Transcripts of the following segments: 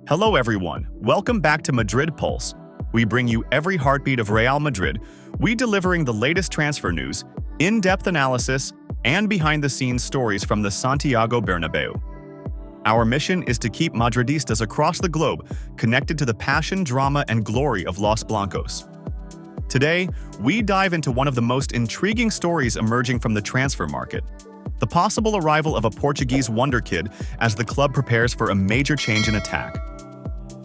Hello everyone, welcome back to Madrid Pulse. We bring you every heartbeat of Real Madrid, we delivering the latest transfer news, in-depth analysis, and behind-the-scenes stories from the Santiago Bernabeu. Our mission is to keep Madridistas across the globe connected to the passion, drama, and glory of Los Blancos. Today, we dive into one of the most intriguing stories emerging from the transfer market: the possible arrival of a Portuguese wonderkid as the club prepares for a major change in attack.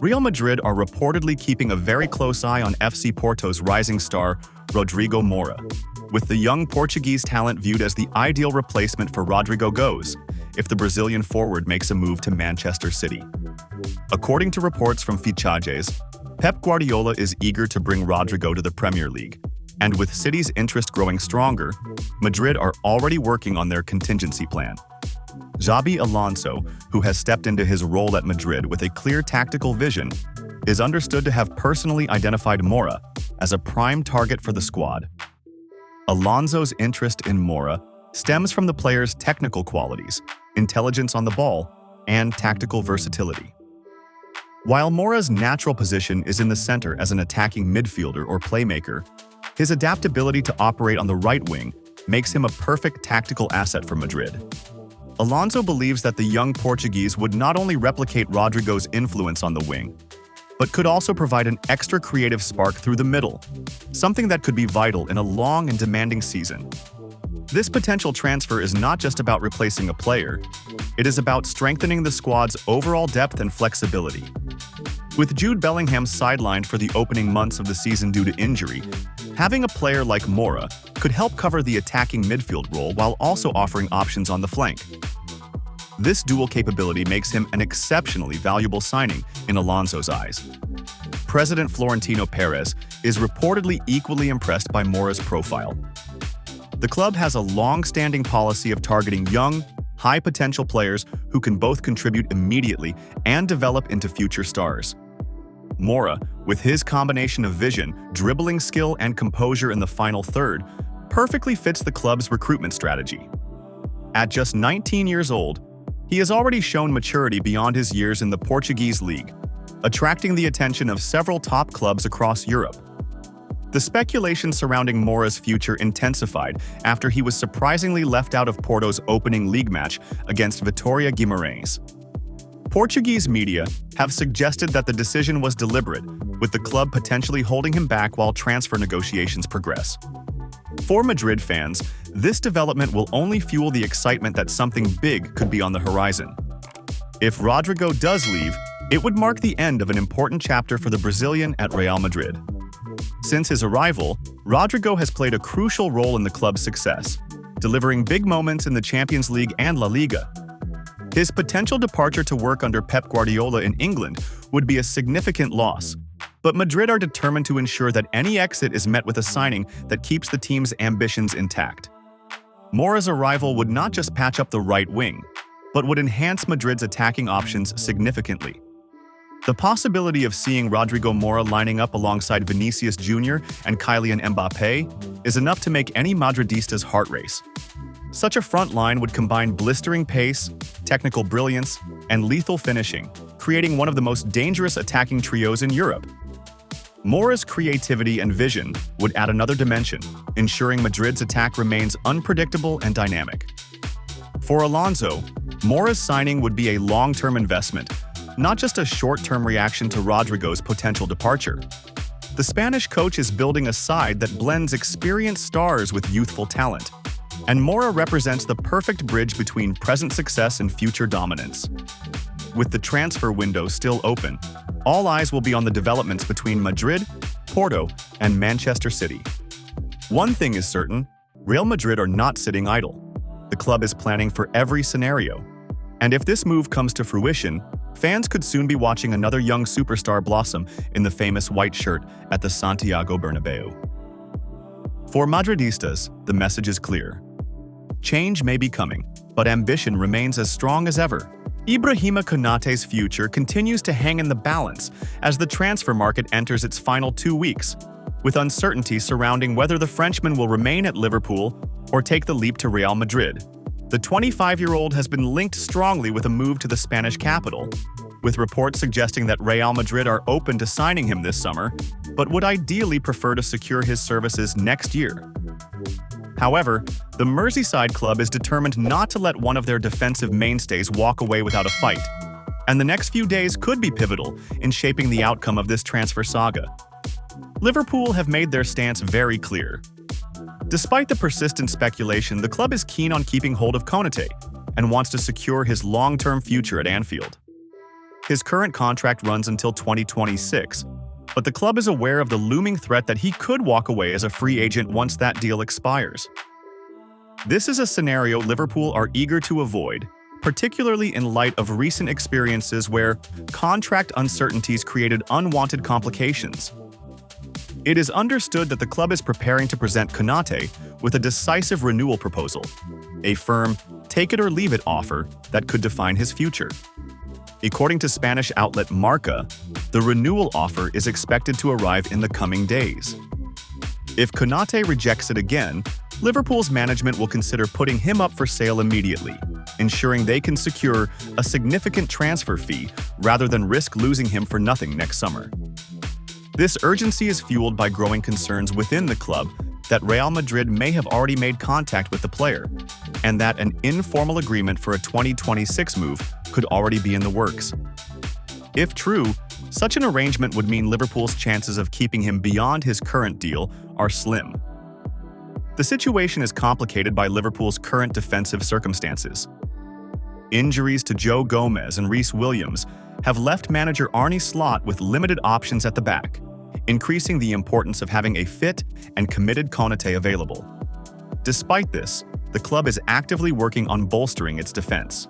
Real Madrid are reportedly keeping a very close eye on FC Porto's rising star, Rodrigo Mora, with the young Portuguese talent viewed as the ideal replacement for Rodrigo goes if the Brazilian forward makes a move to Manchester City. According to reports from Fichajes, Pep Guardiola is eager to bring Rodrigo to the Premier League, and with City's interest growing stronger, Madrid are already working on their contingency plan. Xabi Alonso, who has stepped into his role at Madrid with a clear tactical vision, is understood to have personally identified Mora as a prime target for the squad. Alonso's interest in Mora stems from the player's technical qualities, intelligence on the ball, and tactical versatility. While Mora's natural position is in the center as an attacking midfielder or playmaker, his adaptability to operate on the right wing makes him a perfect tactical asset for Madrid. Alonso believes that the young Portuguese would not only replicate Rodrigo's influence on the wing, but could also provide an extra creative spark through the middle, something that could be vital in a long and demanding season. This potential transfer is not just about replacing a player, it is about strengthening the squad's overall depth and flexibility. With Jude Bellingham sidelined for the opening months of the season due to injury, having a player like Mora could help cover the attacking midfield role while also offering options on the flank. This dual capability makes him an exceptionally valuable signing in Alonso's eyes. President Florentino Perez is reportedly equally impressed by Mora's profile. The club has a long-standing policy of targeting young, high-potential players who can both contribute immediately and develop into future stars. Mora, with his combination of vision, dribbling skill, and composure in the final third, perfectly fits the club's recruitment strategy. At just 19 years old, he has already shown maturity beyond his years in the Portuguese league, attracting the attention of several top clubs across Europe. The speculation surrounding Mora's future intensified after he was surprisingly left out of Porto's opening league match against Vitória Guimarães. Portuguese media have suggested that the decision was deliberate, with the club potentially holding him back while transfer negotiations progress. For Madrid fans, this development will only fuel the excitement that something big could be on the horizon. If Rodrigo does leave, it would mark the end of an important chapter for the Brazilian at Real Madrid. Since his arrival, Rodrigo has played a crucial role in the club's success, delivering big moments in the Champions League and La Liga. His potential departure to work under Pep Guardiola in England would be a significant loss, but Madrid are determined to ensure that any exit is met with a signing that keeps the team's ambitions intact. Mora's arrival would not just patch up the right wing, but would enhance Madrid's attacking options significantly. The possibility of seeing Rodrigo Mora lining up alongside Vinicius Jr. and Kylian Mbappé is enough to make any Madridista's heart race. Such a front line would combine blistering pace, technical brilliance, and lethal finishing, creating one of the most dangerous attacking trios in Europe. Mora's creativity and vision would add another dimension, ensuring Madrid's attack remains unpredictable and dynamic. For Alonso, Mora's signing would be a long-term investment, not just a short-term reaction to Rodrigo's potential departure. The Spanish coach is building a side that blends experienced stars with youthful talent, and Mora represents the perfect bridge between present success and future dominance. With the transfer window still open, all eyes will be on the developments between Madrid, Porto, and Manchester City. One thing is certain: Real Madrid are not sitting idle. The club is planning for every scenario. And if this move comes to fruition, fans could soon be watching another young superstar blossom in the famous white shirt at the Santiago Bernabeu. For Madridistas, the message is clear. Change may be coming, but ambition remains as strong as ever. Ibrahima Konaté's future continues to hang in the balance as the transfer market enters its final 2 weeks, with uncertainty surrounding whether the Frenchman will remain at Liverpool or take the leap to Real Madrid. The 25-year-old has been linked strongly with a move to the Spanish capital, with reports suggesting that Real Madrid are open to signing him this summer, but would ideally prefer to secure his services next year. However, the Merseyside club is determined not to let one of their defensive mainstays walk away without a fight, and the next few days could be pivotal in shaping the outcome of this transfer saga. Liverpool have made their stance very clear. Despite the persistent speculation, the club is keen on keeping hold of Konate and wants to secure his long-term future at Anfield. His current contract runs until 2026, but the club is aware of the looming threat that he could walk away as a free agent once that deal expires. This is a scenario Liverpool are eager to avoid, particularly in light of recent experiences where contract uncertainties created unwanted complications. It is understood that the club is preparing to present Konate with a decisive renewal proposal, a firm take-it-or-leave-it offer that could define his future. According to Spanish outlet Marca, the renewal offer is expected to arrive in the coming days. If Konate rejects it again, Liverpool's management will consider putting him up for sale immediately, ensuring they can secure a significant transfer fee rather than risk losing him for nothing next summer. This urgency is fueled by growing concerns within the club that Real Madrid may have already made contact with the player, and that an informal agreement for a 2026 move could already be in the works. If true, such an arrangement would mean Liverpool's chances of keeping him beyond his current deal are slim. The situation is complicated by Liverpool's current defensive circumstances. Injuries to Joe Gomez and Reece Williams have left manager Arne Slot with limited options at the back, increasing the importance of having a fit and committed Konate available. Despite this, the club is actively working on bolstering its defense.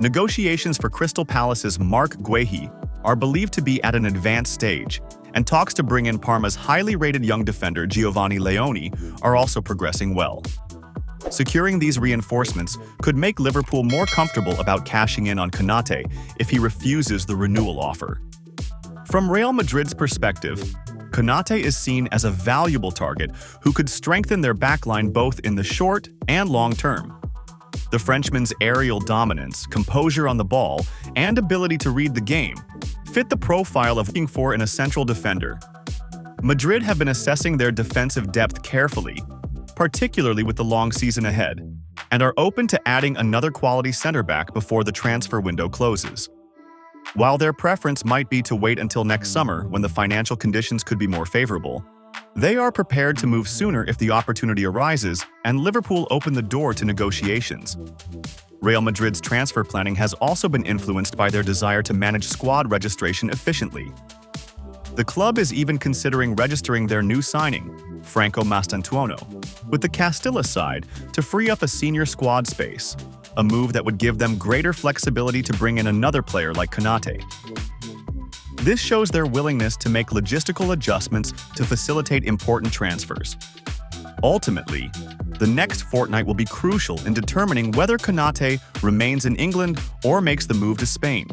Negotiations for Crystal Palace's Marc Guehi are believed to be at an advanced stage, and talks to bring in Parma's highly rated young defender Giovanni Leone are also progressing well. Securing these reinforcements could make Liverpool more comfortable about cashing in on Konate if he refuses the renewal offer. From Real Madrid's perspective, Konate is seen as a valuable target who could strengthen their backline both in the short and long term. The Frenchman's aerial dominance, composure on the ball, and ability to read the game fit the profile of looking for in a central defender. Madrid have been assessing their defensive depth carefully, particularly with the long season ahead, and are open to adding another quality center-back before the transfer window closes. While their preference might be to wait until next summer when the financial conditions could be more favorable, they are prepared to move sooner if the opportunity arises and Liverpool open the door to negotiations. Real Madrid's transfer planning has also been influenced by their desire to manage squad registration efficiently. The club is even considering registering their new signing, Franco Mastantuono, with the Castilla side to free up a senior squad space, a move that would give them greater flexibility to bring in another player like Konate. This shows their willingness to make logistical adjustments to facilitate important transfers. Ultimately, the next fortnight will be crucial in determining whether Konate remains in England or makes the move to Spain.